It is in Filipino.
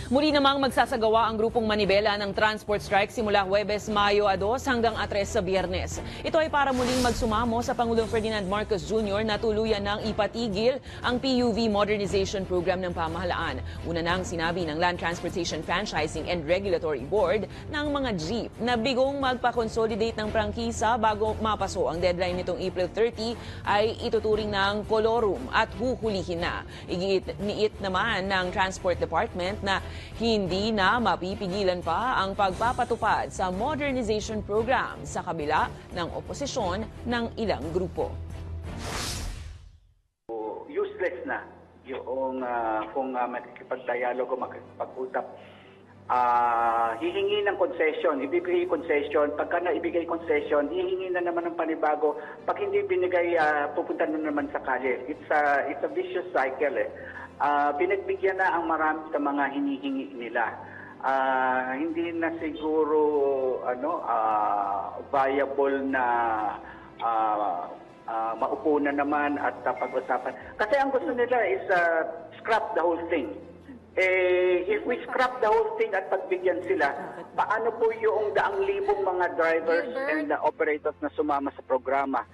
Muli namang magsasagawa ang grupong Manibela ng transport strike simula Huwebes, Mayo 2 hanggang 3 sa Biyernes. Ito ay para muling magsumamo sa Pangulong Ferdinand Marcos Jr. na tuluyan ng ipatigil ang PUV modernization program ng pamahalaan. Una nang sinabi ng Land Transportation Franchising and Regulatory Board ng mga jeep na bigong magpa-consolidate ng prangkisa bago mapaso ang deadline nitong April 30 ay ituturing ng kolorum at huhulihin na. Iginiit naman ng Transport Department na hindi na mapipigilan pa ang pagpapatupad sa modernization program sa kabila ng oposisyon ng ilang grupo. Useless na yung kung makikipag-dialogo, makikipag-usap. Hihingi ng concession, ibibigay concession. Pagka naibigay concession, hihingi na naman ng panibago. Pag hindi binigay, pupunta na naman sa kalye. It's a vicious cycle. Pinagbigyan na ang marami sa mga hinihingi nila. Hindi na siguro viable na maupo na naman at pag-usapan. Kasi ang gusto nila is scrap the whole thing. If we scrap the whole thing at pagbigyan sila, paano po yung daang libong mga drivers and operators na sumama sa programa?